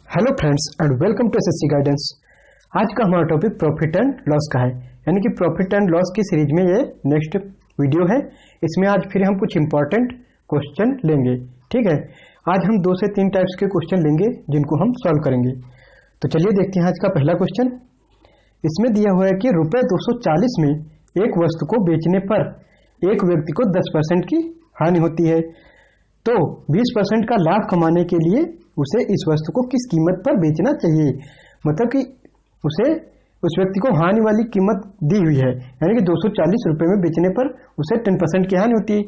Hello friends and welcome to SSC guidance. आज का हमारा टॉपिक प्रॉफिट एंड लॉस का है, यानी कि प्रॉफिट एंड लॉस की सीरीज में ये नेक्स्ट वीडियो है। इसमें आज फिर हम कुछ इंपॉर्टेंट क्वेश्चन लेंगे। ठीक है, आज हम 2 से 3 टाइप्स के क्वेश्चन लेंगे जिनको हम सॉल्व करेंगे। तो चलिए देखते हैं आज का पहला क्वेश्चन। इसमें दिया हुआ है कि रुपये 240 में एक वस्तु को बेचने पर एक व्यक्ति को 10% की हानि होती है, तो 20% का लाभ कमाने के लिए उसे इस वस्तु को किस कीमत पर बेचना चाहिए। मतलब कि उस व्यक्ति को हानि वाली कीमत दी हुई है, यानी कि 240 रुपये में बेचने पर उसे 10% की हानि होती है।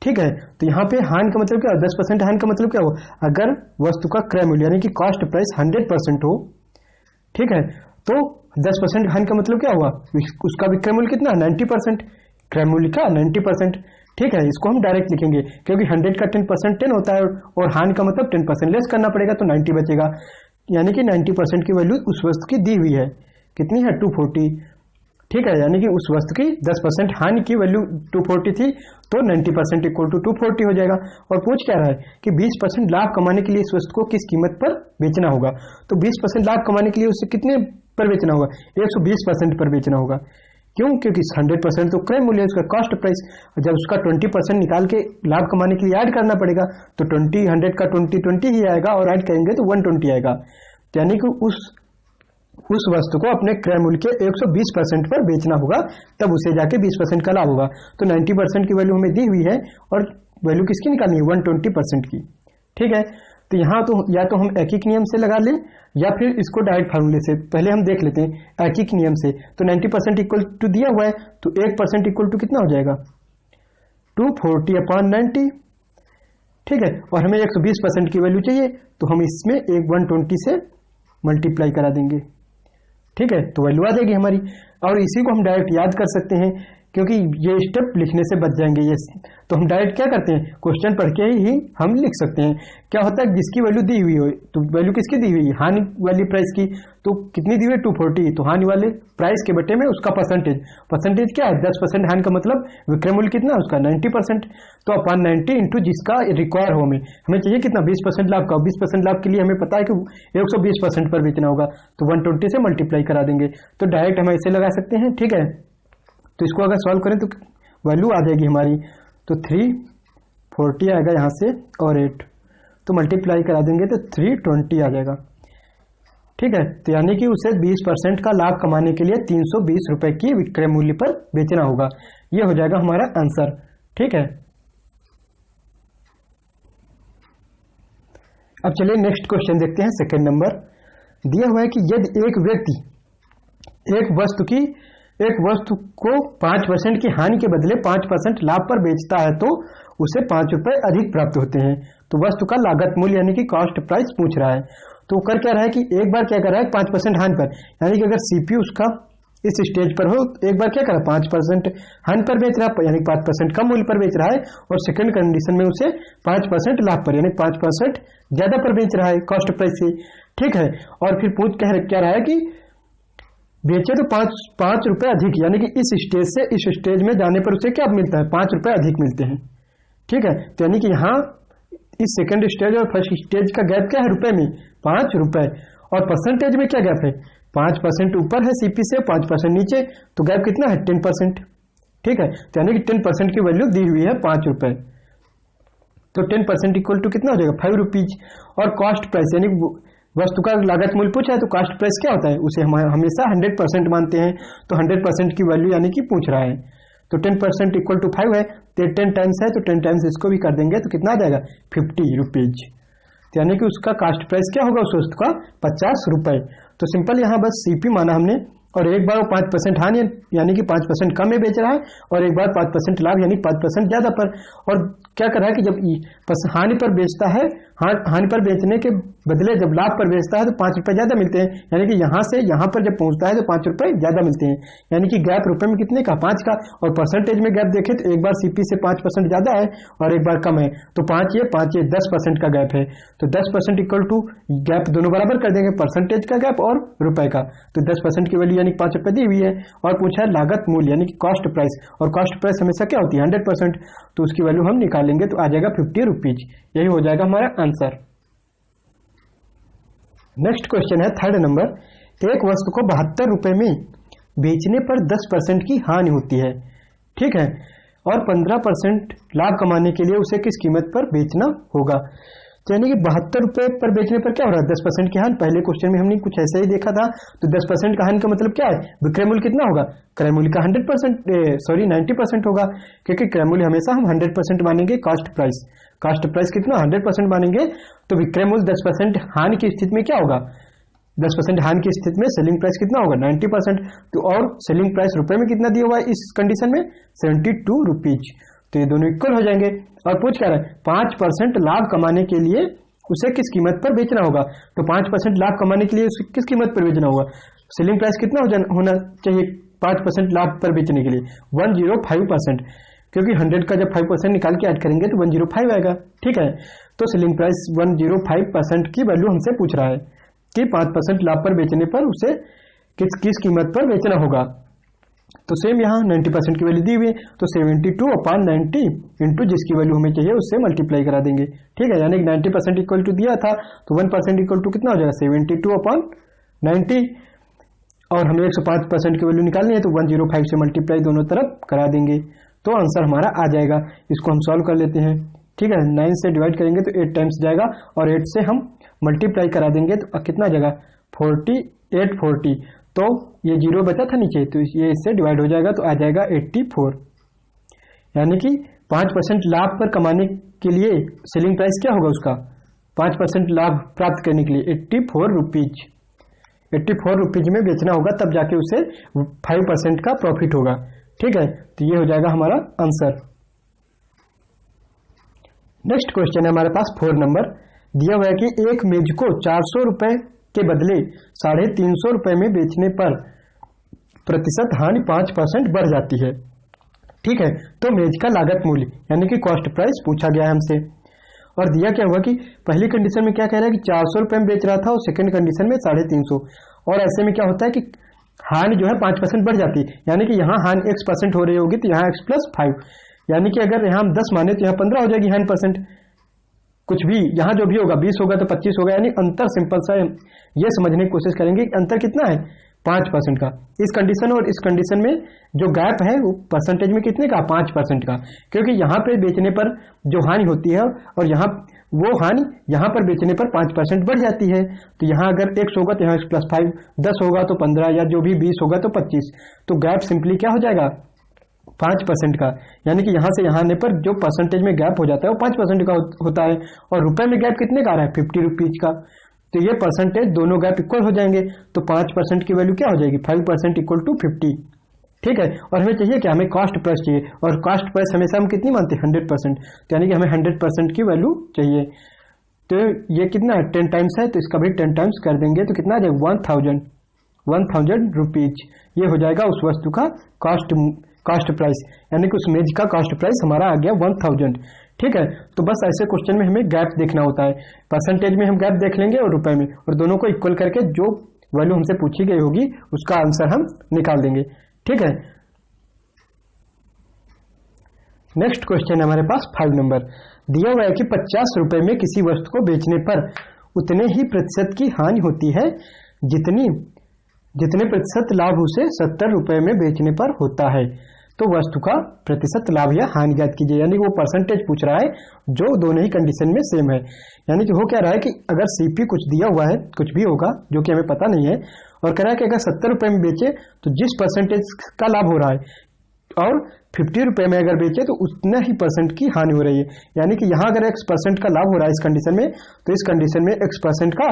ठीक है, तो यहाँ पे हानि का मतलब क्या, 10% हानि का मतलब क्या हो, अगर वस्तु का क्रय मूल्य यानी कि कॉस्ट प्राइस 100% हो, ठीक है, तो 10% हानि का मतलब क्या हुआ, उसका विक्रय मूल्य कितना, 90%, क्रय मूल्य का 90%। ठीक है, इसको हम डायरेक्ट लिखेंगे क्योंकि 100 का 10% 10 होता है और हानि का मतलब 10% लेस करना पड़ेगा, तो 90 बचेगा। यानी कि 90% की वैल्यू उस वस्तु की दी हुई है, कितनी है, 240। ठीक है, यानी कि उस वस्तु की 10% हानि की वैल्यू 240 थी, तो 90% इक्वल टू 240 हो जाएगा। और पूछ क्या रहा है कि 20% लाभ कमाने के लिए इस वस्तु को किस कीमत पर बेचना होगा। तो 20% लाभ कमाने के लिए उसे कितने पर बेचना होगा, 120% पर बेचना होगा। क्यों, क्योंकि 100% तो क्रय मूल्य है, उसका कॉस्ट प्राइस। जब उसका 20% निकाल के लाभ कमाने के लिए ऐड करना पड़ेगा, तो 100 का 20 ही आएगा और ऐड करेंगे तो 120 आएगा। यानी कि उस वस्तु को अपने क्रय मूल्य के 120% पर बेचना होगा, तब उसे जाके 20% का लाभ होगा। तो 90% की वैल्यू हमें दी हुई है और वैल्यू किसकी निकालनी है, 120% की। ठीक है, तो यहाँ तो या तो हम एकीक नियम से लगा लें या फिर इसको डायरेक्ट फार्मूले से। पहले हम देख लेते हैं एकीक नियम से। तो 90% इक्वल टू दिया हुआ है, तो 1% इक्वल टू कितना हो जाएगा, 240/90। ठीक है, और हमें 120% की वैल्यू चाहिए, तो हम इसमें 120 से मल्टीप्लाई करा देंगे। ठीक है, तो वैल्यू आ जाएगी हमारी। और इसी को हम डायरेक्ट याद कर सकते हैं क्योंकि ये स्टेप लिखने से बच जाएंगे ये। तो हम डायरेक्ट क्या करते हैं, क्वेश्चन पढ़ के ही हम लिख सकते हैं। क्या होता है, जिसकी वैल्यू दी हुई हो, तो वैल्यू किसकी दी हुई है, हानि वाली प्राइस की, तो कितनी दी हुई है, 240, तो हानि वाले प्राइस के बटे में उसका परसेंटेज क्या है, 10%। हानि का मतलब विक्रय मूल्य कितना है उसका, 90%, तो अपन 90 इंटू जिसका रिक्वायर हो, हमें चाहिए कितना, 20% लाभ का। 20% लाभ के लिए हमें पता है कि 120% पर बेचना होगा, तो 120 से मल्टीप्लाई करा देंगे, तो डायरेक्ट हम ऐसे लगा सकते हैं। ठीक है, तो इसको अगर सॉल्व करें तो वैल्यू आ जाएगी हमारी, तो 340 आएगा यहाँ से और 8, तो मल्टीप्लाई करा देंगे तो 320 आ जाएगा। ठीक है, तो यानी कि उसे 20% का लाभ कमाने के लिए 320 रुपए की विक्रय मूल्य पर बेचना होगा। ये हो जाएगा हमारा आंसर। ठीक है, अब चलिए नेक्स्ट क्वेश्चन देखते हैं। सेकंड नंबर दिया हुआ है कि यदि एक व्यक्ति एक वस्तु को 5% की हानि के बदले 5% लाभ पर बेचता है, तो उसे 5 रुपए अधिक प्राप्त होते हैं। तो वस्तु का लागत मूल्य यानी कि कॉस्ट प्राइस पूछ रहा है। तो कर क्या रहा है कि एक बार क्या कर रहा है, 5% हानि पर, यानी कि अगर सीपीयू उसका इस स्टेज पर हो, एक बार क्या कर रहा है, 5% हानि पर बेच रहा है, यानी 5% कम मूल्य पर बेच रहा है, और सेकंड कंडीशन में उसे 5% लाभ पर, यानी 5% ज्यादा पर बेच रहा है कॉस्ट प्राइस से। ठीक है, और फिर पूछ क्या रहा है कि बेचे तो 5 रुपए अधिक, यानी कि इस स्टेज से इस स्टेज में जाने पर उसे क्या मिलता है, 5 रुपए अधिक मिलते हैं। ठीक है, तो यानी कि यहाँ इस सेकंड स्टेज और फर्स्ट स्टेज का गैप क्या है, रुपए में 5 रुपए, और परसेंटेज में क्या गैप है, 5% ऊपर है सीपी से, 5% नीचे, तो गैप कितना है, 10%। ठीक है, तो यानी कि 10% की वैल्यू दी हुई है 5 रुपए, तो 10% इक्वल टू कितना हो जाएगा, 5 रुपीज। और कॉस्ट प्राइस यानी वस्तु का लागत मूल्य पूछा है, तो कॉस्ट प्राइस क्या होता है, उसे हम हमेशा 100% मानते हैं, तो 100% की वैल्यू यानी कि पूछ रहा है, तो 10% इक्वल टू 5 है, तो 10 टाइम्स है, तो 10 टाइम्स इसको भी कर देंगे, तो कितना आ जाएगा, 50 रुपीज। तो यानी कि उसका कॉस्ट प्राइस क्या होगा उस वस्तु का, 50 रुपए। तो सिंपल यहाँ बस सीपी माना हमने, और एक बार वो 5% हानि यानी कि 5% कम में बेच रहा है, और एक बार 5% लाभ यानी 5% ज्यादा पर। और क्या कर रहा है कि जब हानि पर बेचता है, हानि पर बेचने के बदले जब लाभ पर बेचता है तो 5 रुपए ज्यादा मिलते हैं, यानी कि यहाँ से यहाँ पर जब पहुंचता है तो 5 रुपए ज्यादा मिलते हैं, यानी कि गैप रुपए में कितने का, 5 का। और परसेंटेज में गैप देखें तो एक बार सीपी से 5% ज्यादा है और एक बार कम है, तो 5 ये 10% का गैप है, तो 10% इक्वल टू गैप दोनों बराबर कर देंगे, परसेंटेज का गैप और रुपए का, तो 10% की वैल्यू यानी 5 रुपए दी हुई है। और पूछा है लागत मूल्य यानी कि कॉस्ट प्राइस, और कॉस्ट प्राइस हमेशा क्या होती है, 100%, तो उसकी वैल्यू हम निकालेंगे तो आ जाएगा 50 रुपीज। यही हो जाएगा हमारा आंसर। नेक्स्ट क्वेश्चन है थर्ड नंबर, एक वस्तु को 72 रुपए में बेचने पर 10% की हानि होती है, ठीक है, और 15% लाभ कमाने के लिए उसे किस कीमत पर बेचना होगा। तो यानी कि 72 रुपए पर बेचने पर क्या हो रहा है, 10% की हानि। पहले क्वेश्चन में हमने कुछ ऐसा ही देखा था। तो 10% का हानि का मतलब क्या है, विक्रय मूल्य कितना होगा, क्रय मूल्य का 90% होगा, क्योंकि क्रय मूल्य हमेशा हम 100% मानेंगे। कास्ट प्राइस कितना 100% मानेंगे। तो विक्रय मूल्य 10% हानि की स्थिति में क्या होगा, 10% हानि की स्थिति में सेलिंग प्राइस कितना होगा 90%। तो और सेलिंग प्राइस रुपए में कितना दिया हुआ है इस कंडीशन में 72 रुपीज। तो ये दोनों इक्वल हो जाएंगे। और पूछ क्या रहा है, 5% लाभ कमाने के लिए उसे किस कीमत पर बेचना होगा। तो 5% लाभ कमाने के लिए उसे किस कीमत पर बेचना होगा, सेलिंग प्राइस कितना होना चाहिए 5% लाभ पर बेचने के लिए 105%, क्योंकि 100 का जब 5% निकाल के ऐड करेंगे तो 105 आएगा, ठीक है। तो सेलिंग प्राइस 105% की वैल्यू हमसे पूछ रहा है कि 5% लाभ पर बेचने पर उसे किस कीमत पर बेचना होगा। तो सेम यहाँ 90% की वैल्यू दी हुई है, तो 72/90 इंटू जिसकी वैल्यू हमें चाहिए उससे मल्टीप्लाई करा देंगे, ठीक है। यानी 90% इक्वल टू दिया था, तो 1% इक्वल टू कितना हो जाएगा 72/90, और हमें 105% की वैल्यू निकालनी है, तो 105 से मल्टीप्लाई दोनों तरफ करा देंगे, तो आंसर हमारा आ जाएगा। इसको हम सॉल्व कर लेते हैं, ठीक है। 9 से डिवाइड करेंगे तो 8 टाइम्स जाएगा, और 8 से हम मल्टीप्लाई करा देंगे तो कितना जाएगा 4840। तो ये 0 बचा था नीचे, तो ये इससे डिवाइड हो जाएगा, तो आ जाएगा 84। यानी कि 5% लाभ पर कमाने के लिए सेलिंग प्राइस क्या होगा उसका, 5% लाभ प्राप्त करने के लिए 84 रुपीज। 84 रुपीज में बेचना होगा, तब जाके उसे 5% का प्रॉफिट होगा, ठीक है। तो ये हो जाएगा हमारा आंसर। नेक्स्ट क्वेश्चन है हमारे पास 4 नंबर, दिया हुआ है कि एक मेज को 400 रुपए के बदले 350 रुपए में बेचने पर प्रतिशत हानि 5% बढ़ जाती है, ठीक है। तो मेज का लागत मूल्य यानी कि कॉस्ट प्राइस पूछा गया है हमसे, और दिया क्या हुआ कि पहली कंडीशन में क्या कह रहा है कि 400 रुपए में बेच रहा था, और सेकंड कंडीशन में 350। और ऐसे में क्या होता है कि हानि जो है 5% बढ़ जाती है, यानी कि यहाँ हानि x% हो रही होगी, तो यहाँ x+5, यानी कि अगर यहाँ हम 10 माने तो यहाँ 15 हो जाएगी हानि परसेंट। कुछ भी यहाँ जो भी होगा 20 होगा तो 25 होगा, यानी अंतर सिंपल सा ये समझने की कोशिश करेंगे कि अंतर कितना है 5% का। इस कंडीशन और इस कंडीशन में जो गैप है वो परसेंटेज में कितने का 5% का, क्योंकि यहाँ पे बेचने पर जो हानि होती है और यहाँ वो हानि यहाँ पर बेचने पर 5% बढ़ जाती है। तो यहाँ अगर x होगा तो यहाँ x+5, 10 होगा तो 15, या जो भी 20 होगा तो 25। तो गैप सिंपली क्या हो जाएगा 5% का, यानी कि यहाँ से यहाँ आने पर जो परसेंटेज में गैप हो जाता है वो 5% का होता है। और रुपए में गैप कितने का आ रहा है 50 रुपीज का, तो ये परसेंटेज दोनों गैप इक्वल हो जाएंगे। तो 5% की वैल्यू क्या हो जाएगी 5% इक्वल टू 50, ठीक है। और हमें चाहिए क्या, हमें कॉस्ट प्राइस चाहिए, और कॉस्ट प्राइस हमेशा हम कितनी मानते हैं 100%, तो यानी कि हमें 100% की वैल्यू चाहिए। तो ये कितना है 10 टाइम्स है, तो इसका भी 10 टाइम्स कर देंगे तो कितना आ जाएगा 1000 रुपीज। ये हो जाएगा उस वस्तु का कॉस्ट प्राइस, यानी कि उस मेज का कॉस्ट प्राइस हमारा आ गया 1000, ठीक है। तो बस ऐसे क्वेश्चन में हमें गैप देखना होता है, परसेंटेज में हम गैप देख लेंगे और रुपए में, और दोनों को इक्वल करके जो वैल्यू हमसे पूछी गई होगी उसका आंसर हम निकाल देंगे, ठीक है। नेक्स्ट क्वेश्चन है हमारे पास 5 नंबर, दिया हुआ है कि 50 रुपए में किसी वस्तु को बेचने पर उतने ही प्रतिशत की हानि होती है जितने प्रतिशत लाभ उसे 70 रुपए में बेचने पर होता है। तो वस्तु का प्रतिशत लाभ या हानि ज्ञात कीजिए, यानी वो परसेंटेज पूछ रहा है जो दोनों ही कंडीशन में सेम है। यानी कि हो क्या रहा है कि अगर सीपी कुछ दिया हुआ है, कुछ भी होगा जो कि हमें पता नहीं है, और कह रहा है कि अगर 70 रुपए में बेचे तो जिस परसेंटेज का लाभ हो रहा है और 50 रुपए में अगर बेचे तो उतना ही परसेंट की हानि हो रही है। यानी कि यहाँ अगर x% का लाभ हो रहा है इस कंडीशन में, तो इस कंडीशन में x% का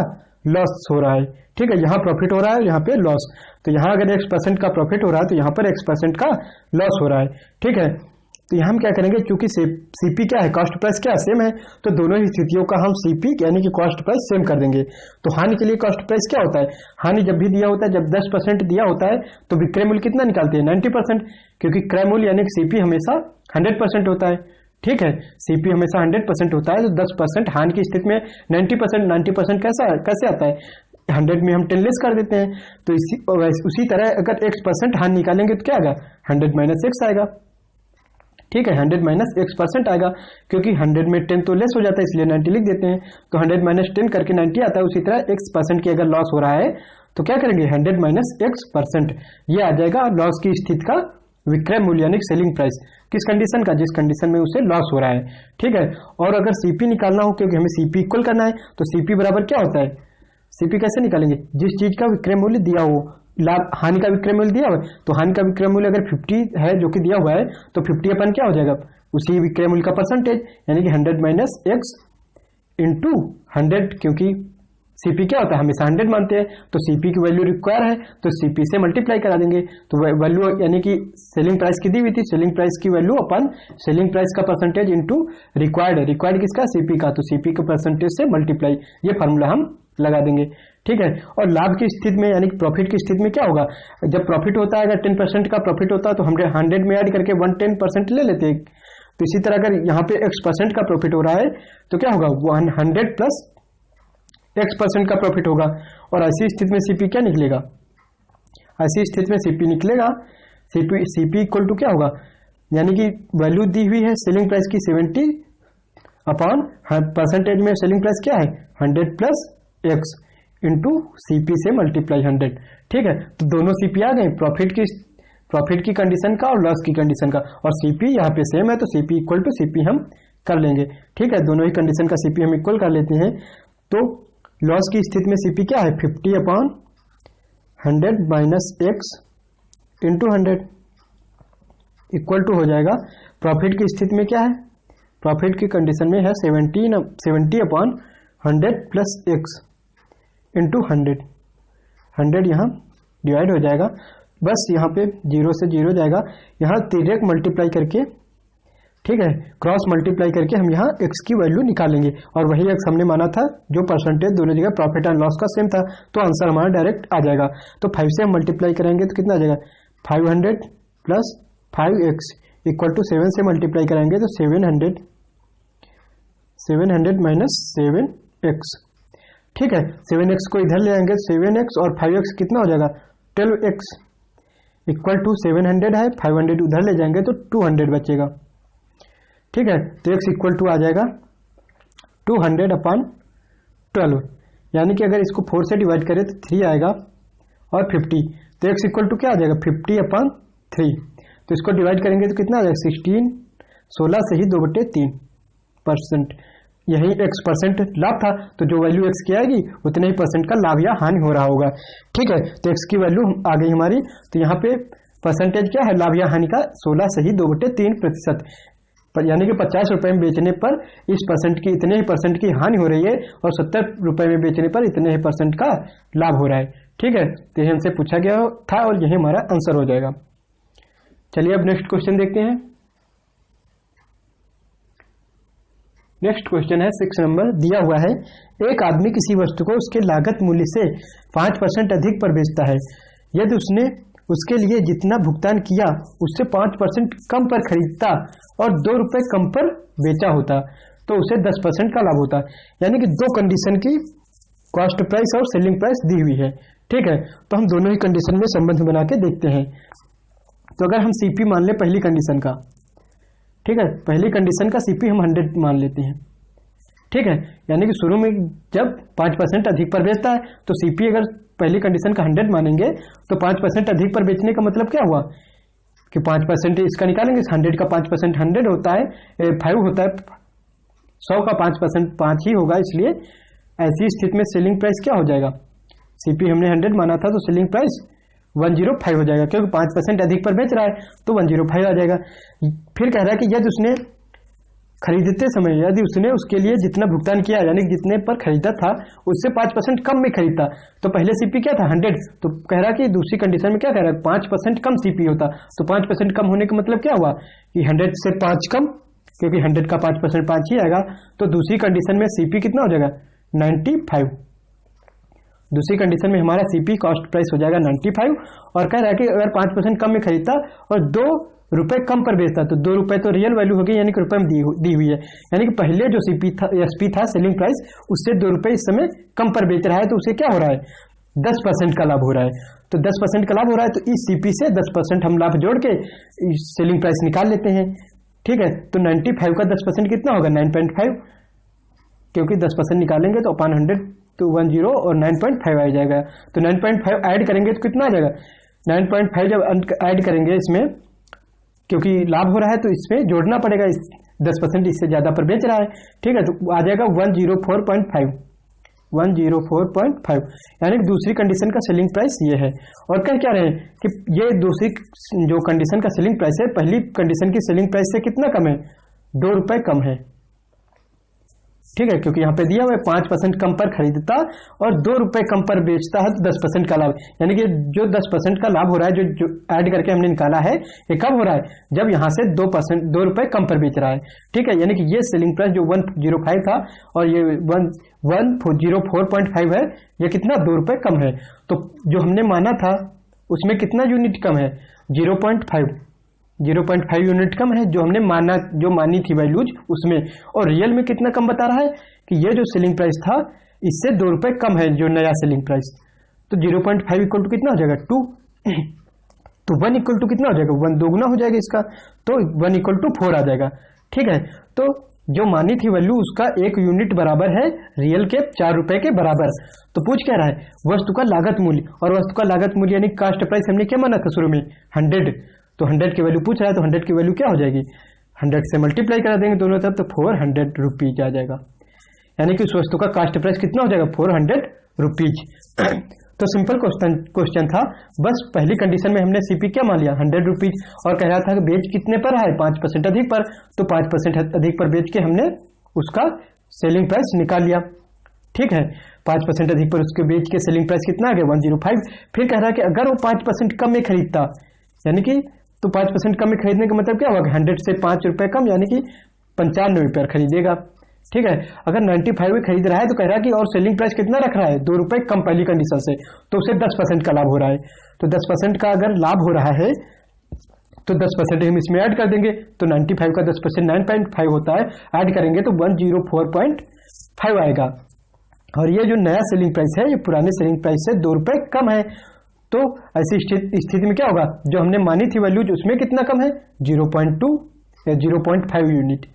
लॉस हो रहा है, ठीक है। यहाँ प्रॉफिट हो रहा है, यहाँ पे लॉस। तो यहाँ अगर x% का प्रॉफिट हो रहा है तो यहाँ पर x% का लॉस हो रहा है, ठीक है। तो यहाँ हम क्या करेंगे, चूंकि सीपी क्या है कॉस्ट प्राइस क्या सेम है, तो दोनों ही स्थितियों का हम सीपी यानी कि कॉस्ट प्राइस सेम कर देंगे। तो हानि के लिए कॉस्ट प्राइस क्या होता है, हानि जब भी दिया होता है, जब 10% दिया होता है तो विक्रय मूल्य कितना निकालते हैं 90%, क्योंकि क्रय मूल्य यानी कि सीपी हमेशा 100% होता है, ठीक है। सीपी हमेशा 100% होता है, तो 10% हानि की स्थिति में 90% कैसे आता है, 100 में हम 10 लेस कर देते हैं। तो उसी तरह अगर x% हानि निकालेंगे तो क्या आएगा 100 - x आएगा, ठीक है, 100 माइनस x% आएगा, क्योंकि 100 में 10 तो लेस हो जाता है, इसलिए 90 लिख देते हैं। तो 100 माइनस 10 करके 90 आता है। उसी तरह x% की अगर लॉस हो रहा है तो क्या करेंगे, 100 माइनस x%, ये आ जाएगा लॉस की स्थिति का विक्रय मूल्य यानी सेलिंग प्राइस। किस कंडीशन का, जिस कंडीशन में उसे लॉस हो रहा है। ठीक है, और अगर सीपी निकालना हो, क्योंकि हमें सीपी इक्वल करना है, तो सीपी बराबर क्या होता है, सीपी कैसे निकालेंगे, जिस चीज का विक्रय मूल्य दिया हो, लाभ हानि का विक्रय मूल्य दिया हुआ है, तो हानि का विक्रय मूल्य अगर 50 है जो कि दिया हुआ है, तो 50 अपन क्या हो जाएगा, उसी विक्रय मूल्य का परसेंटेज, यानी कि 100 माइनस x इंटू 100, क्योंकि सीपी क्या होता है, हमेशा 100 मानते हैं, तो सीपी की वैल्यू रिक्वायर है तो सीपी से मल्टीप्लाई करा देंगे। तो वैल्यू यानी कि सेलिंग प्राइस की दी हुई थी, सेलिंग प्राइस की वैल्यू अपन सेलिंग प्राइस का परसेंटेज इंटू रिक्वायर्ड है, रिक्वायर्ड किसका, सीपी का, तो सीपी के परसेंटेज से मल्टीप्लाई, ये फार्मूला हम लगा देंगे। ठीक है, और लाभ की स्थिति में यानी कि प्रॉफिट की स्थिति में क्या होगा, जब प्रॉफिट होता है, अगर 10% का प्रॉफिट होता है तो हम 100 में ऐड करके 110% ले लेते हैं। तो इसी तरह अगर यहाँ पे x% का प्रॉफिट हो रहा है तो क्या होगा, 100 प्लस x% का प्रॉफिट होगा। और ऐसी स्थिति में सीपी क्या निकलेगा, ऐसी स्थिति में सीपी निकलेगा, सीपी इक्वल टू क्या होगा, यानी कि वैल्यू दी हुई है सेलिंग प्राइस की 70 अपॉन परसेंटेज में सेलिंग प्राइस क्या है 100 प्लस x इंटू सीपी से मल्टीप्लाई 100। ठीक है, तो दोनों सीपी आ गए, प्रॉफिट की कंडीशन का और लॉस की कंडीशन का, और सीपी यहाँ पे सेम है तो सीपी इक्वल टू सीपी हम कर लेंगे। ठीक है, दोनों ही कंडीशन का सीपी हम इक्वल कर लेते हैं। तो लॉस की स्थिति में सीपी क्या है, 50 upon 100 minus x into 100 equal to हो जाएगा, प्रॉफिट की स्थिति में क्या है, प्रॉफिट की कंडीशन में है 70 अपॉन 100 प्लस x इंटू 100 यहाँ डिवाइड हो जाएगा, बस यहाँ पे 0 से 0 जाएगा, यहाँ तिर्यक मल्टीप्लाई करके, ठीक है, क्रॉस मल्टीप्लाई करके हम यहाँ x की वैल्यू निकालेंगे, और वही x हमने माना था जो परसेंटेज दोनों जगह प्रॉफिट एंड लॉस का सेम था, तो आंसर हमारा डायरेक्ट आ जाएगा। तो 5 से हम मल्टीप्लाई करेंगे तो कितना आ जाएगा, 500 प्लस 5x इक्वल टू 7 से मल्टीप्लाई करेंगे तो 700 माइनस 7x। ठीक है, 7x को इधर ले आएंगे, 7x और 5x कितना हो जाएगा 12x इक्वल टू 700 है, 500 उधर ले जाएंगे तो 200 बचेगा। ठीक है, तो x इक्वल टू आ जाएगा 200 अपॉन 12, यानी कि अगर इसको 4 से डिवाइड करें तो 3 आएगा और 50, तो x इक्वल टू क्या आ जाएगा 50 अपॉन 3, तो इसको डिवाइड करेंगे तो कितना आ जाएगा 16 से ही 2/3%, यही x% लाभ था, तो जो वैल्यू x की आएगी उतने ही % का लाभ या हानि हो रहा होगा। ठीक है, तो x की वैल्यू आ गई हमारी, तो यहाँ पे परसेंटेज क्या है लाभ या हानि का, 16 से ही 2/3%, यानी कि 50 रुपए में बेचने पर इस % की इतने ही % की हानि हो रही है, और 70 रुपए में बेचने पर इतने ही % का लाभ हो रहा है। ठीक है, तो यही हमसे पूछा गया था और यही हमारा आंसर हो जाएगा। चलिए अब नेक्स्ट क्वेश्चन देखते हैं। नेक्स्ट क्वेश्चन है 6 नंबर, दिया हुआ है एक आदमी किसी वस्तु को उसके लागत मूल्य से 5% अधिक पर बेचता है, यदि उसने उसके लिए जितना भुगतान किया उससे 5% कम पर खरीदता और 2 रुपए कम पर बेचा होता तो उसे 10% का लाभ होता। यानी कि दो कंडीशन की कॉस्ट प्राइस और सेलिंग प्राइस दी हुई है। ठीक है, तो हम दोनों ही कंडीशन में संबंध बना के देखते हैं। तो अगर हम सीपी मान ले पहली कंडीशन का, ठीक है, पहली कंडीशन का सीपी हम 100 मान लेते हैं। ठीक है, यानी कि शुरू में जब 5% अधिक पर बेचता है तो सीपी अगर पहली कंडीशन का 100 मानेंगे तो 5% अधिक पर बेचने का मतलब क्या हुआ कि 5% इसका निकालेंगे, 100 का 5% 100 होता है, 5 होता है, 100 का 5% 5 ही होगा, इसलिए ऐसी स्थिति में सेलिंग प्राइस क्या हो जाएगा, सीपी हमने 100 माना था तो सेलिंग प्राइस 105 हो जाएगा, क्योंकि 5% अधिक पर बेच रहा है तो 105 आ जाएगा। फिर कह रहा है कि यदि उसने खरीदते समय यदि उसने उसके लिए जितना भुगतान किया यानी जितने पर खरीदा था उससे 5% कम में खरीदता, तो पहले सीपी क्या था 100, तो कह रहा कि दूसरी कंडीशन में क्या कह रहा है 5% कम सीपी होता, तो 5% कम होने का मतलब क्या हुआ कि 100 से 5 कम, क्योंकि 100 का 5% 5 ही आएगा, तो दूसरी कंडीशन में सीपी कितना हो जाएगा 95। दूसरी कंडीशन में हमारा सीपी कॉस्ट प्राइस हो जाएगा 95, और कह रहा है कि अगर 5% कम में खरीदता और 2 रुपए कम पर बेचता तो 2 रुपए तो रियल वैल्यू हो गई, यानी कि रुपए में दी हुई है, यानी कि पहले जो सीपी था एसपी था सेलिंग प्राइस उससे 2 रुपए इस समय कम पर बेच रहा है, तो उसे क्या हो रहा है 10% का लाभ हो रहा है। तो 10% का लाभ हो रहा है तो इस सीपी से 10% हम लाभ जोड़ के सेलिंग प्राइस निकाल लेते हैं। ठीक है, तो 95 का 10% कितना होगा 9.5, क्योंकि 10% निकालेंगे तो अपॉन 100 तो 10 और 9.5 आ जाएगा। तो 9.5 ऐड करेंगे तो कितना आ जाएगा 9.5 जब ऐड करेंगे इसमें, क्योंकि लाभ हो रहा है तो इसमें जोड़ना पड़ेगा, इस 10% इससे ज़्यादा पर बेच रहा है, ठीक है, तो आ जाएगा 104.5, 104.5, यानी कि दूसरी कंडीशन का सेलिंग प्राइस ये है। और कह क्या रहे हैं कि ये दूसरी जो कंडीशन का सेलिंग प्राइस है पहली कंडीशन की सेलिंग प्राइस से कितना कम है, 2 रुपए कम है, ठीक है, क्योंकि यहाँ पे दिया हुआ है 5% कम पर खरीदता और 2 रुपए कम पर बेचता है तो 10% का लाभ, यानी कि जो 10% का लाभ हो रहा है जो ऐड करके हमने निकाला है ये कब हो रहा है, जब यहाँ से 2 रुपए कम पर बेच रहा है, ठीक है, यानी कि ये सेलिंग प्राइस जो 105 था और ये 104.5 है, ये कितना 2 रुपए कम है। तो जो हमने माना था उसमें कितना यूनिट कम है 0.5 यूनिट कम है, जो हमने मानी थी वैल्यूज उसमें, और रियल में कितना कम बता रहा है कि ये जो सेलिंग प्राइस था इससे 2 रुपए कम है जो नया सेलिंग प्राइस। तो 0.5 इक्वल टू कितना हो जाएगा 2, तो 1 इक्वल टू कितना हो जाएगा 1 दोगुना हो जाएगा इसका, तो 1 इक्वल टू 4 आ जाएगा, ठीक है। तो जो मानी थी वैल्यू उसका 1 यूनिट बराबर है रियल के 4 रुपए के बराबर। तो पूछ क्या रहा है वस्तु का लागत मूल्य, और वस्तु का लागत मूल्य यानी कास्ट प्राइस हमने क्या माना था शुरू में 100, तो 100 की वैल्यू पूछ रहा है, तो 100 की वैल्यू क्या हो जाएगी 100 से मल्टीप्लाई करा देंगे दोनों तरफ, तो 400 रुपीज आ जाएगा, यानी कि उस वस्तु का कास्ट प्राइस कितना हो जाएगा 400 रुपीज। तो सिंपल क्वेश्चन था, बस पहली कंडीशन में हमने सीपी क्या मान लिया 100 रुपीज, और कह रहा था कि बेच कितने पर है 5% अधिक पर, तो 5% अधिक पर बेच के हमने उसका सेलिंग प्राइस निकाल लिया, ठीक है, 5% अधिक पर उसके बेच के सेलिंग प्राइस कितना आ गया 105। फिर कह रहा है कि अगर वो 5% कम में खरीदता, यानी कि तो 5% कम में खरीदने का मतलब क्या होगा 100 से 5 रुपए कम, यानी कि 95 रुपये खरीदेगा, ठीक है। अगर 95 में खरीद रहा है तो कह रहा है कि और सेलिंग प्राइस कितना रख रहा है 2 रुपए कम पहली कंडीशन से, तो उसे 10% का लाभ हो रहा है, तो 10% का अगर लाभ हो रहा है तो 10% हम इसमें ऐड कर देंगे, तो 95 का 10% 9.5 होता है, ऐड करेंगे तो 104.5 आएगा। और ये जो नया सेलिंग प्राइस है ये पुराने सेलिंग प्राइस से 2 रुपए कम है, तो ऐसी स्थिति में क्या होगा जो हमने मानी थी वैल्यूज उसमें कितना कम है 0.2 या 0.5 यूनिट,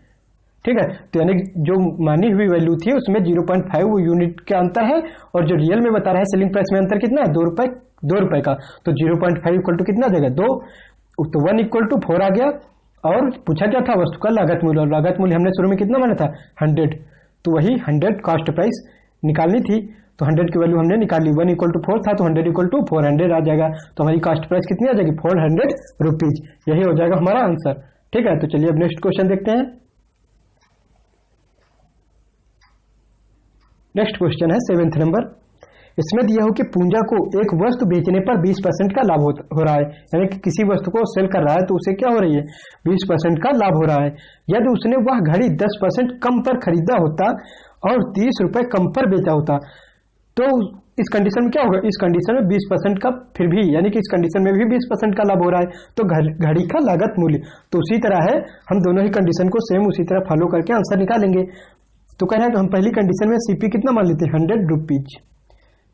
ठीक है। तो यानी जो मानी हुई वैल्यू थी उसमें 0.5 यूनिट का अंतर है, और जो रियल में बता रहा है सेलिंग प्राइस में अंतर कितना है 2 रुपए का, तो 0.5 इक्वल टू कितना देगा 2, तो 1 इक्वल टू 4 आ गया। और पूछा क्या था वस्तु का लागत मूल्य, और लागत मूल्य हमने शुरू में कितना माना था 100, तो वही 100 कॉस्ट प्राइस निकालनी थी, तो 100 की वैल्यू हमने निकाली, 1 इक्वल टू 4 था तो 100 इक्वल टू 400 आ जाएगा, तो हमारी कॉस्ट प्राइस कितनी आ जाएगी 400 रुपीज, यही हो जाएगा हमारा आंसर, ठीक है। तो चलिए अब नेक्स्ट क्वेश्चन देखते हैं। नेक्स्ट क्वेश्चन है 7th नंबर, इसमें दिया हो कि पूंजा को एक वस्तु बेचने पर 20% का लाभ हो रहा है, यानी कि किसी वस्तु को सेल कर रहा है तो उसे क्या हो रही है 20% का लाभ हो रहा है। यदि उसने वह घड़ी 10% कम पर खरीदा होता और 30 रुपए कम पर बेचा होता, तो इस कंडीशन में क्या होगा, इस कंडीशन में 20% का फिर भी, यानी कि इस कंडीशन में भी 20% का लाभ हो रहा है, तो घड़ी का लागत मूल्य, तो उसी तरह है हम दोनों ही कंडीशन को सेम उसी तरह फॉलो करके आंसर निकालेंगे। तो कह रहा है कि हम पहली कंडीशन में सीपी कितना मान लेते हैं 100 रुपीज,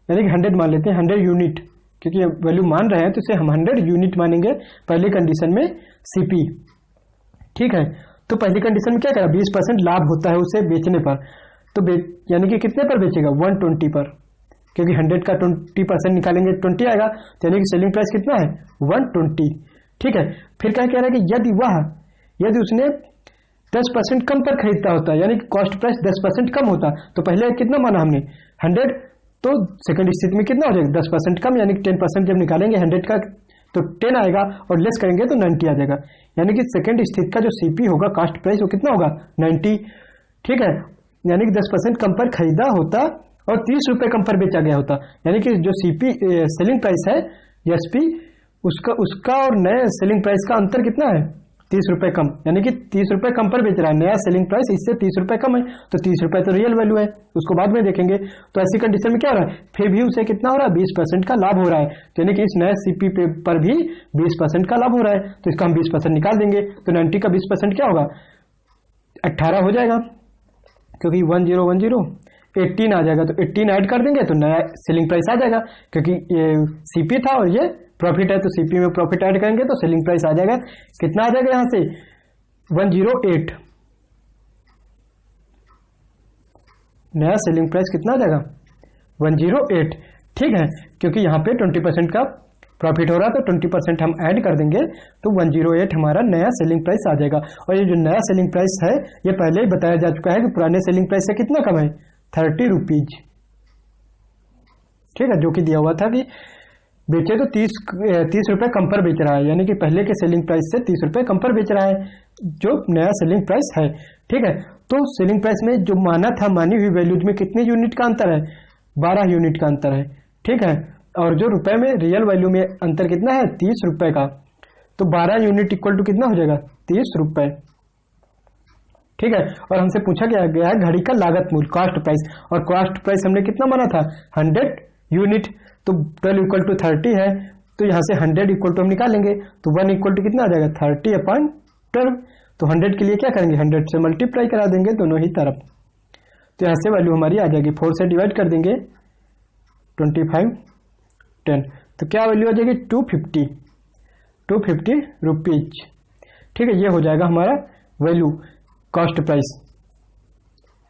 यानी कि 100 मान लेते हैं 100 यूनिट, क्योंकि वैल्यू मान रहे हैं तो इसे हम 100 यूनिट मानेंगे पहली कंडीशन में सीपी, ठीक है। तो पहली कंडीशन में क्या करा 20% लाभ होता है उसे बेचने पर, तो यानी कि कितने पर बेचेगा 120 पर, क्योंकि 100 का 20% निकालेंगे 20 आएगा, तो यानी कि सेलिंग प्राइस कितना है 120, ठीक है। फिर क्या कह रहा है कि यदि उसने 10% कम पर खरीदता होता, यानी कि कॉस्ट प्राइस 10% कम होता, तो पहले कितना माना हमने 100, तो सेकंड स्थिति में कितना हो जाएगा 10% कम, यानी कि 10% जब निकालेंगे 100 का तो 10 आएगा, और लेस करेंगे तो 90 आ जाएगा, यानी कि सेकंड स्थिति का जो सीपी होगा कास्ट प्राइस वो कितना होगा 90, ठीक है। यानी कि 10% कम पर खरीदा होता और 30 रुपए कम पर बेचा गया होता, यानी कि जो सीपी सेलिंग प्राइस है एसपी उसका और नए सेलिंग प्राइस का अंतर कितना है 30 रुपए कम, यानी कि 30 रुपए कम पर बेच रहा है, नया सेलिंग प्राइस इससे 30 रुपए कम है, तो 30 रुपए तो रियल वैल्यू है, उसको बाद में देखेंगे। तो ऐसी कंडीशन में क्या हो रहा है फिर भी उसे कितना हो रहा है 20% का लाभ हो रहा है, तो यानी कि इस नए सीपी पर भी 20% का लाभ हो रहा है, तो इसका हम 20% निकाल देंगे, तो 90 का 20% क्या होगा 18 हो जाएगा, क्योंकि 1010 18 आ जाएगा, तो 18 ऐड कर देंगे तो नया सेलिंग प्राइस आ जाएगा, क्योंकि ये सीपी था और ये प्रॉफिट है, तो सीपी में प्रॉफिट ऐड करेंगे तो सेलिंग प्राइस आ जाएगा, कितना आ जाएगा यहाँ से 108, नया सेलिंग प्राइस कितना आ जाएगा 108। ठीक है, क्योंकि यहाँ पे 20% का प्रॉफिट हो रहा है तो 20% हम ऐड कर देंगे तो 108 हमारा नया सेलिंग प्राइस आ जाएगा। और ये जो नया सेलिंग प्राइस है ये पहले ही बताया जा चुका है कि पुराने सेलिंग प्राइस से कितना कम है 30 रुपीज। ठीक है, जो कि दिया हुआ था कि बेचे तो 30 रुपए कम पर बेच रहा है, यानी कि पहले के सेलिंग प्राइस से 30 रुपए कम पर बेच रहा है जो नया सेलिंग प्राइस है। ठीक है, तो सेलिंग प्राइस में जो माना था मानी हुई वैल्यूज में कितने यूनिट का अंतर है 12 यूनिट का अंतर है। ठीक है, और जो रुपए में रियल वैल्यू में अंतर कितना है 30 रुपए का, तो 12 यूनिट इक्वल टू कितना हो जाएगा 30 रुपए। ठीक है, और हमसे पूछा गया है घड़ी का लागत मूल्य कॉस्ट प्राइस, और कॉस्ट प्राइस हमने कितना माना था 100 यूनिट, तो 12 इक्वल टू 30 है तो यहां से 100 इक्वल टू हम निकालेंगे तो 1 इक्वल टू कितना आ जाएगा 30/12। तो 100 के लिए क्या करेंगे 100 से मल्टीप्लाई करा देंगे दोनों ही तरफ, तो यहां से वैल्यू हमारी आ जाएगी 4 से डिवाइड कर देंगे 25 10, तो क्या वैल्यू आ जाएगी 250 रुपीज। ठीक है, ये हो जाएगा हमारा वैल्यू कॉस्ट प्राइस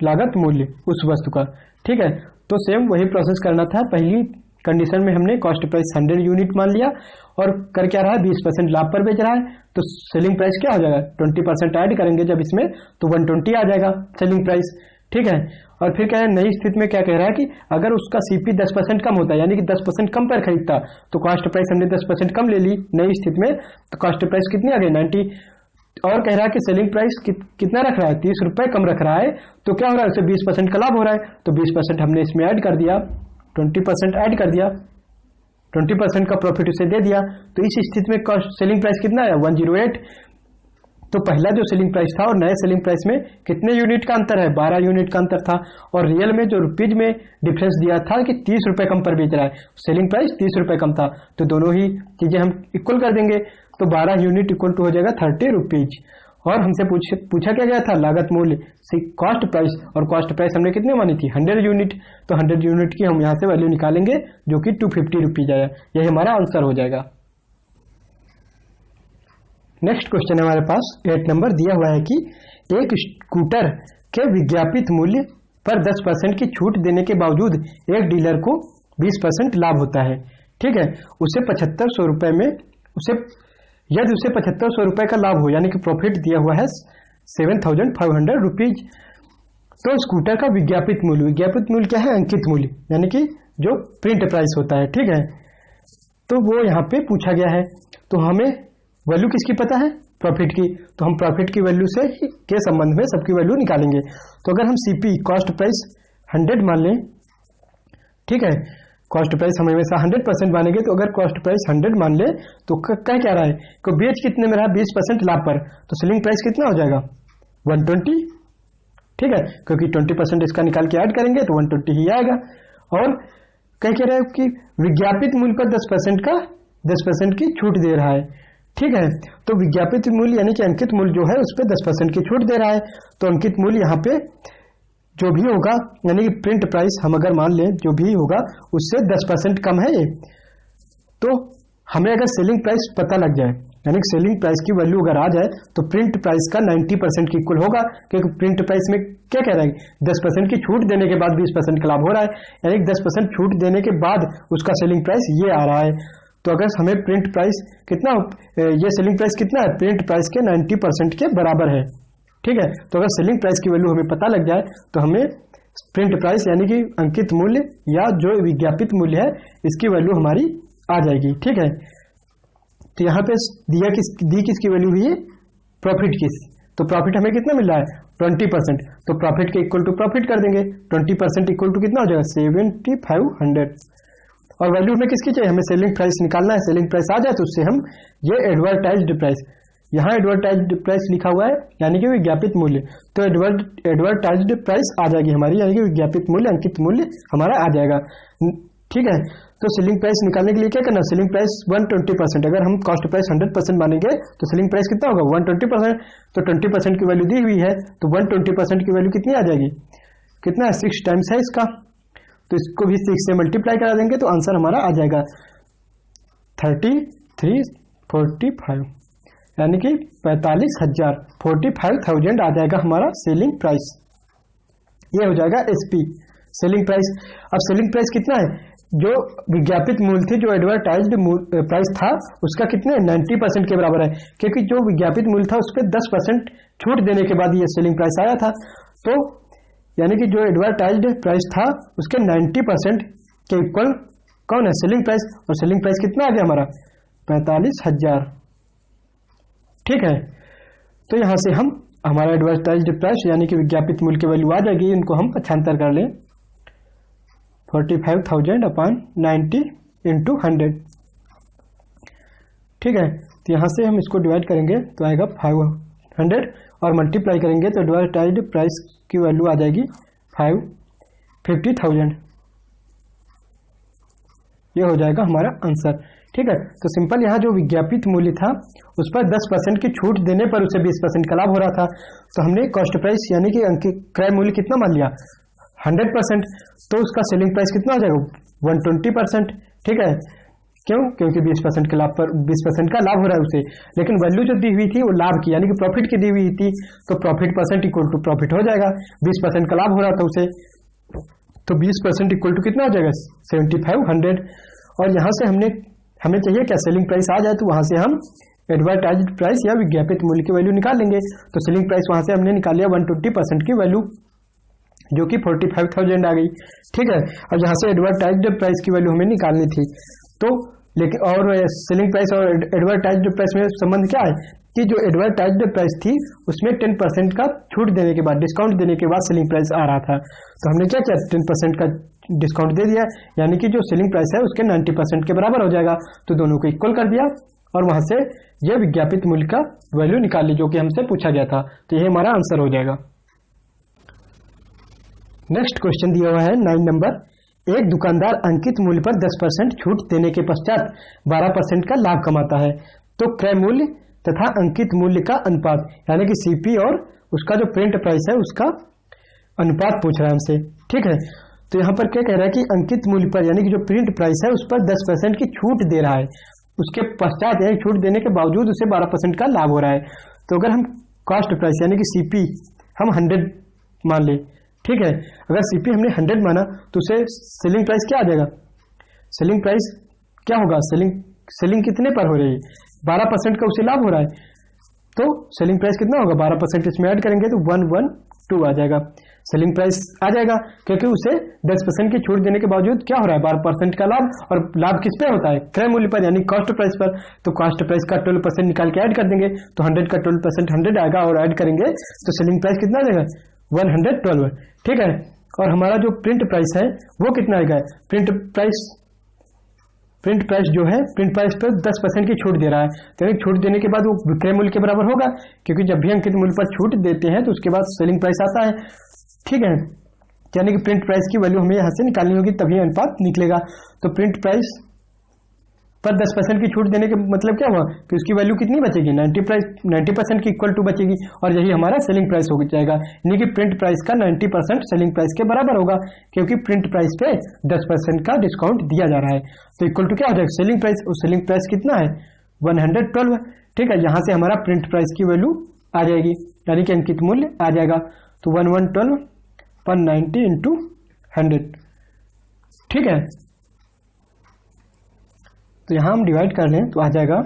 लागत मूल्य उस वस्तु का। ठीक है, तो सेम वही प्रोसेस करना था। पहली कंडीशन में हमने कॉस्ट प्राइस 100 यूनिट मान लिया और कर क्या रहा है 20% लाभ पर बेच रहा है, तो सेलिंग प्राइस क्या हो जाएगा 20% ऐड करेंगे जब इसमें तो 120 आ जाएगा सेलिंग प्राइस। ठीक है, और फिर क्या है नई स्थिति में क्या कह रहा है कि अगर उसका सीपी 10% कम होता है यानी कि 10% कम पर खरीदता तो कॉस्ट प्राइस हमने 10% कम ले ली नई स्थिति में, तो कॉस्ट प्राइस कितनी आ गई 90। और कह रहा है कि सेलिंग प्राइस कितना रख रहा है 30 रुपए कम रख रहा है, तो क्या हो रहा है उसे 20% का लाभ हो रहा है, तो 20% हमने इसमें ऐड कर दिया 20% ऐड कर दिया 20% का प्रॉफिट उसे दे दिया। तो इस स्थिति में कॉस्ट सेलिंग प्राइस कितना है 108। तो पहला जो सेलिंग प्राइस था और नए सेलिंग प्राइस में कितने यूनिट का अंतर है 12 यूनिट का अंतर था, और रियल में जो रुपीज में डिफरेंस दिया था कि 30 रुपए कम पर बेच रहा है, सेलिंग प्राइस 30 रुपए कम था, तो दोनों ही चीजें हम इक्वल कर देंगे तो 12 यूनिट इक्वल टू हो जाएगा 30 रुपीज। और हमसे पूछा क्या गया था लागत मूल्य से कॉस्ट प्राइस, और कॉस्ट प्राइस हमने कितने मानी थी 100 यूनिट, तो 100 यूनिट की हम यहाँ से वैल्यू निकालेंगे जो कि 250 रुपीज आया, यही हमारा आंसर हो जाएगा। नेक्स्ट क्वेश्चन हमारे पास 8 नंबर दिया हुआ है कि एक स्कूटर के विज्ञापित मूल्य पर 10% की छूट देने के बावजूद एक डीलर को 20% लाभ होता है। ठीक है, उसे 7500 रुपए में यदि उसे 7500 रुपए का लाभ हो यानी कि प्रॉफिट दिया हुआ है 7500 रुपीज, तो स्कूटर का विज्ञापित मूल्य क्या है अंकित मूल्य यानी कि जो प्रिंट प्राइस होता है। ठीक है, तो वो यहाँ पे पूछा गया है, तो हमें वैल्यू किसकी पता है प्रॉफिट की, तो हम प्रॉफिट की वैल्यू से के संबंध में सबकी वैल्यू निकालेंगे। तो अगर हम सीपी कॉस्ट प्राइस 100 मान लें, ठीक है कॉस्ट प्राइस हम हमेशा 100% मानेंगे, तो अगर कॉस्ट प्राइस 100 मान ले तो कह क्या रहा है कि बेच कितने में रहा 20% लाभ पर, तो सेलिंग प्राइस कितना हो जाएगा 120। ठीक है, क्योंकि 20% इसका निकाल के ऐड करेंगे तो 120 ही आएगा। और कह रहा है कि विज्ञापित मूल्य पर 10% की छूट दे रहा है। ठीक है, तो विज्ञापित मूल्य यानी कि अंकित मूल्य जो है उस पर 10% की छूट दे रहा है, तो अंकित मूल्य यहाँ पे जो भी होगा यानी कि प्रिंट प्राइस हम अगर मान लें जो भी होगा उससे 10% कम है ये, तो हमें अगर सेलिंग प्राइस पता लग जाए यानी कि सेलिंग प्राइस की वैल्यू अगर आ जाए तो प्रिंट प्राइस का 90% की इक्वल होगा, क्योंकि प्रिंट प्राइस में क्या कह रहा है 10% की छूट देने के बाद 20% का लाभ हो रहा है, यानी कि 10% छूट देने के बाद उसका सेलिंग प्राइस ये आ रहा है। तो अगर हमें प्रिंट प्राइस कितना ये सेलिंग प्राइस कितना है प्रिंट प्राइस के 90% के बराबर है। ठीक है, तो अगर सेलिंग प्राइस की वैल्यू हमें पता लग जाए तो हमें प्रिंट प्राइस यानी कि अंकित मूल्य या जो विज्ञापित मूल्य है इसकी वैल्यू हमारी आ जाएगी। ठीक है, तो यहाँ पे दी किसकी वैल्यू हुई है प्रॉफिट की, तो प्रॉफिट हमें कितना मिल रहा है 20%, तो प्रॉफिट के इक्वल टू प्रॉफिट कर देंगे 20% इक्वल टू कितना हो जाएगा 7500। और वैल्यू हमें किसकी चाहिए हमें सेलिंग प्राइस निकालना है, सेलिंग प्राइस आ जाए तो उससे हम ये एडवर्टाइज्ड प्राइस, यहाँ एडवर्टाइज्ड प्राइस लिखा हुआ है यानी कि विज्ञापित मूल्य, तो एडवर्टाइज्ड प्राइस आ जाएगी हमारी यानी कि विज्ञापित मूल्य अंकित मूल्य हमारा आ जाएगा। ठीक है, तो सेलिंग प्राइस निकालने के लिए क्या करना सेलिंग प्राइस 120%, अगर हम कॉस्ट प्राइस 100% मानेंगे तो सेलिंग प्राइस कितना होगा 120%, तो 20% की वैल्यू दी हुई है तो 120% की वैल्यू कितनी आ जाएगी कितना है 6 टाइम्स है इसका, तो इसको भी 6 से मल्टीप्लाई करा देंगे तो आंसर हमारा आ जाएगा 3345। यानी कि 45,000, 45,000 आ जाएगा हमारा सेलिंग प्राइस। ये हो जाएगा एसपी सेलिंग प्राइस। अब सेलिंग प्राइस कितना है? जो विज्ञापित मूल्य थी, जो एडवर्टाइज्ड प्राइस था, उसका कितने 90% के बराबर है, क्योंकि जो विज्ञापित मूल्य था उस पर 10% छूट देने के बाद ये सेलिंग प्राइस आया था। तो यानी कि जो एडवर्टाइज्ड प्राइस था उसके 90% के इक्वल कौन है? Selling price. और सेलिंग प्राइस कितना आ गया हमारा? 45,000। ठीक है, तो यहां से हम हमारा एडवर्टाइज्ड प्राइस यानी कि विज्ञापित मूल्य की वैल्यू आ जाएगी। इनको हम पक्षांतर कर लें, 45,000 अपॉन 90 इंटू 100। ठीक है, तो यहां से हम इसको डिवाइड करेंगे तो आएगा 500 और मल्टीप्लाई करेंगे तो एडवर्टाइज्ड प्राइस की वैल्यू आ जाएगी 50,000। ये हो जाएगा हमारा आंसर। ठीक है, तो सिंपल यहाँ जो विज्ञापित मूल्य था उस पर 10% की छूट देने पर उसे 20% का लाभ हो रहा था। तो हमने कॉस्ट प्राइस यानी कि क्रय मूल्य कितना मान लिया? 100%। तो उसका सेलिंग प्राइस कितना हो जाएगा? 120%। ठीक है, क्यों? क्योंकि 20% के लाभ पर 20% का लाभ हो रहा है उसे। लेकिन वैल्यू जो दी हुई थी वो लाभ की यानी कि प्रॉफिट की दी हुई थी, तो profit percent equal to profit हो जाएगा। 20% का लाभ हो रहा था उसे, तो 20% इक्वल टू कितना हो जाएगा? 7500। और यहाँ से हमें चाहिए क्या? सेलिंग प्राइस आ जाए तो वहां से हम एडवर्टाइज्ड प्राइस या विज्ञापित मूल्य की वैल्यू निकाल लेंगे। तो सेलिंग प्राइस वहां से हमने निकाल लिया 120% की वैल्यू, जो कि 45,000 आ गई। ठीक है, अब यहाँ से एडवर्टाइज्ड प्राइस की वैल्यू हमें निकालनी थी। तो लेकिन और सेलिंग प्राइस और एडवर्टाइज्ड प्राइस में संबंध क्या है कि जो एडवर्टाइज्ड प्राइस थी उसमें 10% का छूट देने के बाद, डिस्काउंट देने के बाद सेलिंग प्राइस आ रहा था। तो हमने क्या किया? 10% का डिस्काउंट दे दिया, यानी कि जो सेलिंग प्राइस है उसके 90% के बराबर हो जाएगा। तो दोनों को इक्वल कर दिया और वहां से यह विज्ञापित मूल्य का वैल्यू निकाल ली, जो कि हमसे पूछा गया था। तो यह हमारा आंसर हो जाएगा। नेक्स्ट क्वेश्चन दिया हुआ है 9 नंबर। एक दुकानदार अंकित मूल्य पर 10% छूट देने के पश्चात 12% का लाभ कमाता है, तो क्रय मूल्य तथा अंकित मूल्य का अनुपात यानी कि सीपी और उसका जो प्रिंट प्राइस है उसका अनुपात पूछ रहा है हमसे। ठीक है, तो यहाँ पर क्या कह रहा है कि अंकित मूल्य पर यानी कि जो प्रिंट प्राइस है उस पर 10% की छूट दे रहा है, उसके पश्चात यानी छूट देने के बावजूद उसे 12% का लाभ हो रहा है। तो अगर हम कॉस्ट प्राइस यानी कि सीपी हम 100 मान ले, ठीक है, अगर सीपी हमने 100 माना तो उसे सेलिंग प्राइस क्या आ जाएगा? सेलिंग प्राइस क्या होगा? सेलिंग कितने पर हो रही है? 12% का उसे लाभ हो रहा है, तो सेलिंग प्राइस कितना होगा? 12% इसमें ऐड करेंगे तो 112 आ जाएगा। सेलिंग प्राइस आ जाएगा क्योंकि उसे 10% की छूट देने के बावजूद क्या हो रहा है? 12% का लाभ। और लाभ किस पे होता है? क्रय मूल्य पर यानी कॉस्ट प्राइस पर। तो कॉस्ट प्राइस का 12% निकाल के ऐड कर देंगे तो 100 का 12% 100 आएगा और ऐड करेंगे तो सेलिंग प्राइस कितना आ जाएगा? 112। ठीक है, और हमारा जो प्रिंट प्राइस है वो कितना आएगा? प्रिंट प्राइस जो है प्रिंट प्राइस पर 10% की छूट दे रहा है, तो यानी छूट देने के बाद वो विक्रय मूल्य के बराबर होगा, क्योंकि जब भी अंकित मूल्य पर छूट देते हैं तो उसके बाद सेलिंग प्राइस आता है। ठीक है, यानी कि प्रिंट प्राइस की वैल्यू हमें यहाँ से निकालनी होगी, तभी अनुपात निकलेगा। तो प्रिंट प्राइस पर 10% की छूट देने के मतलब क्या हुआ कि उसकी वैल्यू कितनी बचेगी? 90% की इक्वल टू बचेगी, और यही हमारा सेलिंग प्राइस हो जाएगा। यानी कि प्रिंट प्राइस का 90% सेलिंग प्राइस के बराबर होगा, क्योंकि प्रिंट प्राइस पे 10% का डिस्काउंट दिया जा रहा है। तो इक्वल टू क्या हो जाएगा? Selling price. और सेलिंग प्राइस कितना है? 112। ठीक है, यहाँ से हमारा प्रिंट प्राइस की वैल्यू आ जाएगी, यानी कि अंकित मूल्य आ जाएगा। तो 112 पर 90 इंटू 100। ठीक है, तो यहाँ हम डिवाइड कर लें तो आ जाएगा।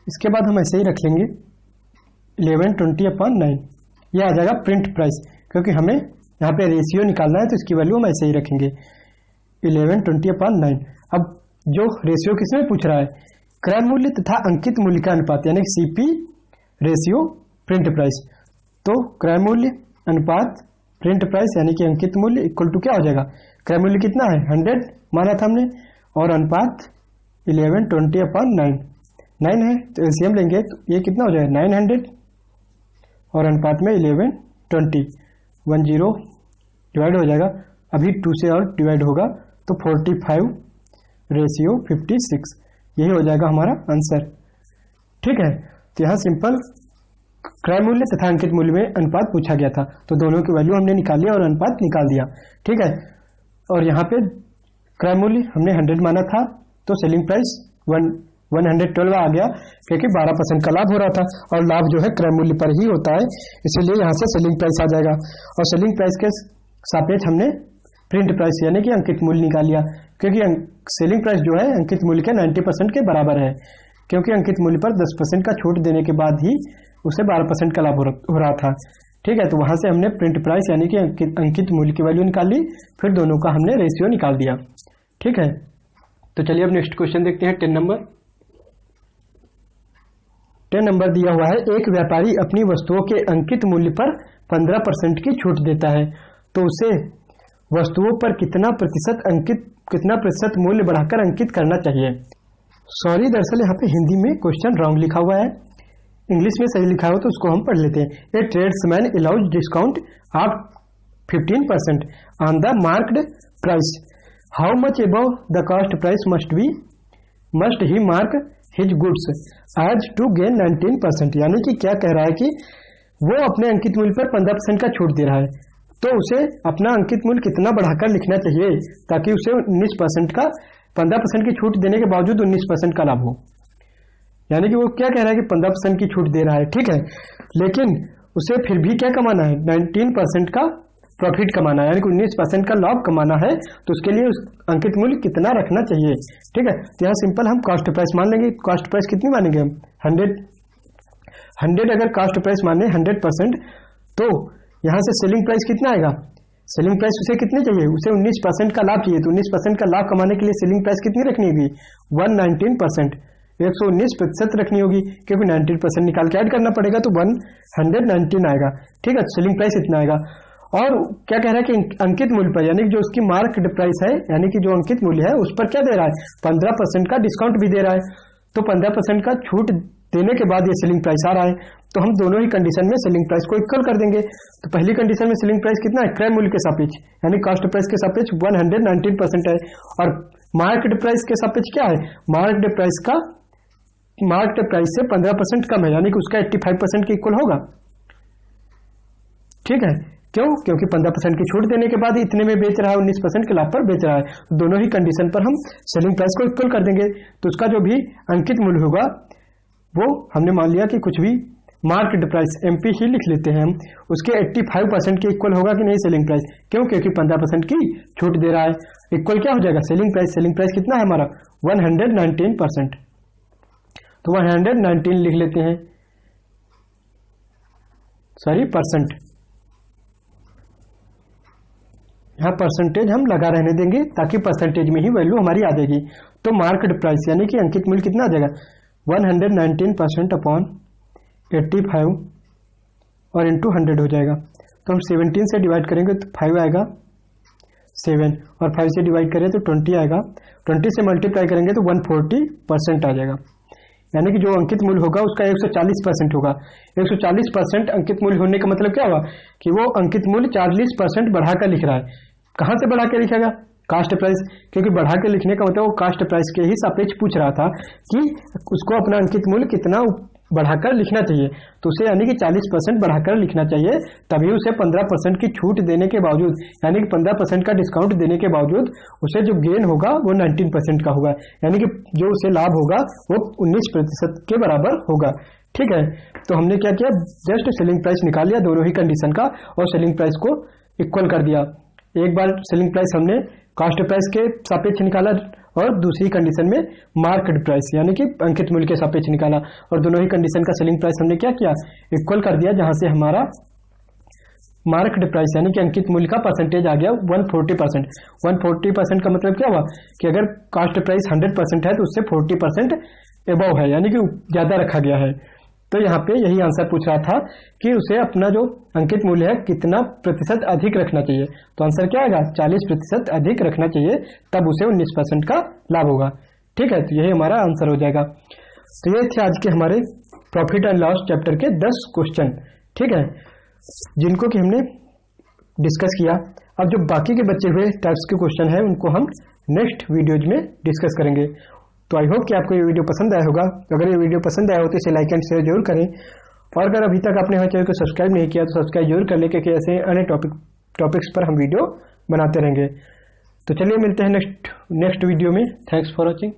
इसके बाद हम ऐसे ही रख लेंगे 1120/9, यह आ जाएगा प्रिंट प्राइस, क्योंकि हमें यहाँ पे रेशियो निकालना है तो इसकी वैल्यू हम ऐसे ही रखेंगे 1120/9। अब जो रेशियो किसमें पूछ रहा है? क्रय मूल्य तथा अंकित मूल्य का अनुपात, यानी सीपी रेशियो प्रिंट प्राइस। तो क्रय मूल्य अनुपात प्रिंट प्राइस यानी कि अंकित मूल्य इक्वल टू क्या हो जाएगा? क्रय मूल्य कितना है? 100 माना था हमने, और अनुपात 1120/9 9 है, तो एलसीएम लेंगे तो ये कितना हो जाएगा? 900 और अनुपात में 1120 10 डिवाइड हो जाएगा। अभी 2 से और डिवाइड होगा तो 45 रेशियो 56, यही हो जाएगा हमारा आंसर। ठीक है, तो यहाँ सिंपल क्रय मूल्य तथा अंकित मूल्य में अनुपात पूछा गया था, तो दोनों की वैल्यू हमने निकाल लिया और अनुपात निकाल दिया। ठीक है, और यहाँ पे क्रय मूल्य हमने 100 माना था, तो सेलिंग प्राइस 112 आ गया क्योंकि 12% का लाभ हो रहा था और लाभ जो है क्रय मूल्य पर ही होता है, इसीलिए यहाँ से सेलिंग प्राइस आ जाएगा। और सेलिंग प्राइस के सापेक्ष हमने प्रिंट प्राइस यानी कि अंकित मूल्य निकाल लिया, क्योंकि सेलिंग प्राइस जो है अंकित मूल्य के 90% के बराबर है, क्योंकि अंकित मूल्य पर 10% का छूट देने के बाद ही उसे 12% का लाभ हो रहा था। ठीक है, तो वहां से हमने प्रिंट प्राइस यानी कि अंकित मूल्य की वैल्यू निकाल ली, फिर दोनों का हमने रेशियो निकाल दिया। ठीक है, तो चलिए अब नेक्स्ट क्वेश्चन देखते हैं। 10 नंबर दिया हुआ है, एक व्यापारी अपनी वस्तुओं के अंकित मूल्य पर 15% की छूट देता है, तो उसे वस्तुओं पर कितना प्रतिशत मूल्य बढ़ाकर अंकित करना चाहिए। सॉरी, दरअसल यहाँ पे हिंदी में क्वेश्चन रॉन्ग लिखा हुआ है, इंग्लिश में सही लिखा हो तो उसको हम पढ़ लेते हैं। A tradesman allows discount of 15% on the marked price, how much above the cost price must he mark his goods as to gain 19%। यानी कि क्या कह रहा है कि वो अपने अंकित मूल्य पर 15% का छूट दे रहा है, तो उसे अपना अंकित मूल्य कितना बढ़ाकर लिखना चाहिए ताकि उसे 19% का 15% की छूट देने के बावजूद 19% का लाभ हो। यानी कि वो क्या कह रहा है कि 15% की छूट दे रहा है, ठीक है, लेकिन उसे फिर भी क्या कमाना है, 19% का प्रॉफिट कमाना है, यानी कि 19% का लाभ कमाना है, तो उसके लिए उस अंकित मूल्य कितना रखना चाहिए। ठीक है, तो यहाँ सिंपल हम कॉस्ट प्राइस मान लेंगे। कॉस्ट प्राइस कितनी मानेंगे हम, 100 अगर कॉस्ट प्राइस माने 100%, तो यहाँ से सेलिंग प्राइस कितना आएगा, सेलिंग प्राइस उसे कितनी चाहिए, उसे 19% का लाभ चाहिए, तो 19% का लाभ कमाने के लिए सेलिंग प्राइस कितनी रखनी होगी, 119%, 119% रखनी होगी, क्योंकि 19% निकाल के ऐड करना पड़ेगा, तो 119 आएगा। ठीक है, सेलिंग प्राइस इतना आएगा। और क्या कह रहा है कि अंकित मूल्य पर, यानी कि जो उसकी मार्केट प्राइस है, यानी कि जो अंकित मूल्य है उस पर क्या दे रहा है, 15% का डिस्काउंट भी दे रहा है, तो 15% का छूट देने के बाद ये सेलिंग प्राइस आ रहा है, तो हम दोनों ही कंडीशन में सेलिंग प्राइस को इक्वल कर देंगे। तो पहली कंडीशन में सेलिंग प्राइस कितना है, क्रय मूल्य के सापेक्ष, यानी कॉस्ट प्राइस के सापेक्ष 119% है, और मार्केट प्राइस के सापेक्ष क्या है, मार्केट प्राइस से 15% कम है, यानी कि उसका 85% के इक्वल होगा। ठीक है, क्यों, क्योंकि 15% की छूट देने के बाद इतने में बेच रहा है, 19% के लाभ पर बेच रहा है। दोनों ही कंडीशन पर हम सेलिंग प्राइस को इक्वल कर देंगे, तो उसका जो भी अंकित मूल्य होगा वो हमने मान लिया कि कुछ भी मार्केट प्राइस MP ही लिख लेते हैं हम, उसके 85% के इक्वल होगा कि नहीं सेलिंग प्राइस, क्यों, क्योंकि 15% की छूट दे रहा है। इक्वल क्या हो जाएगा, सेलिंग प्राइस, सेलिंग प्राइस कितना है हमारा 119%, तो 119 लिख लेते हैं, सॉरी परसेंट, यहाँ परसेंटेज हम लगा रहने देंगे ताकि परसेंटेज में ही वैल्यू हमारी आ जाएगी। तो मार्केट प्राइस यानी कि अंकित मूल्य कितना आ जाएगा, 119% अपॉन 85 और इंटू 100 हो जाएगा। तो हम 17 से डिवाइड करेंगे तो 5 आएगा, 7 और 5 से डिवाइड करें तो 20 आएगा, 20 से मल्टीप्लाई करेंगे तो 140% आ जाएगा। यानी कि जो अंकित मूल्य होगा उसका 140% होगा। 140% अंकित मूल्य होने का मतलब क्या हुआ कि वो अंकित मूल्य 40% बढ़ाकर लिख रहा है। कहां से बढ़ा के लिखेगा, कास्ट प्राइस, क्योंकि बढ़ा के लिखने का मतलब वो कास्ट प्राइस के ही सापेक्ष पूछ रहा था कि उसको अपना अंकित मूल्य कितना बढ़ाकर लिखना चाहिए, तो उसे यानी कि 40% बढ़ाकर लिखना चाहिए, तभी उसे 15% की छूट देने के बावजूद, यानी कि 15% का डिस्काउंट देने के बावजूद उसे जो गेन होगा वो 19% का होगा, यानी कि जो उसे लाभ होगा वो 19% के बराबर होगा। ठीक है, तो हमने क्या किया, जस्ट सेलिंग प्राइस निकाल लिया दोनों ही कंडीशन का और सेलिंग प्राइस को इक्वल कर दिया। एक बार सेलिंग प्राइस हमने कॉस्ट प्राइस के सापेक्ष निकाला और दूसरी कंडीशन में मार्केट प्राइस यानी कि अंकित मूल्य के सापेक्ष निकाला, और दोनों ही कंडीशन का सेलिंग प्राइस हमने क्या किया, इक्वल कर दिया, जहां से हमारा मार्केट प्राइस यानी कि अंकित मूल्य का परसेंटेज आ गया 140%। 140% का मतलब क्या हुआ कि अगर कॉस्ट प्राइस 100% है तो उससे 40% एबव है, यानी कि ज्यादा रखा गया है। तो यहाँ पे यही आंसर पूछ रहा था कि उसे अपना जो अंकित मूल्य है कितना प्रतिशत अधिक रखना चाहिए, तो आंसर क्या आएगा, 40% अधिक रखना चाहिए, तब उसे 19% का लाभ होगा। ठीक है, तो यही हमारा आंसर हो जाएगा। तो ये थे आज के हमारे प्रॉफिट एंड लॉस चैप्टर के 10 क्वेश्चन, ठीक है, जिनको कि हमने डिस्कस किया। अब जो बाकी के बचे हुए टाइप्स के क्वेश्चन है उनको हम नेक्स्ट वीडियोज में डिस्कस करेंगे। तो आई होप कि आपको ये वीडियो पसंद आया होगा। अगर ये वीडियो पसंद आया हो तो इसे लाइक एंड शेयर जरूर करें, और अगर अभी तक आपने हमारे चैनल को सब्सक्राइब नहीं किया तो सब्सक्राइब जरूर कर लें, क्योंकि ऐसे अन्य टॉपिक्स पर हम वीडियो बनाते रहेंगे। तो चलिए मिलते हैं नेक्स्ट वीडियो में। Thanks for watching.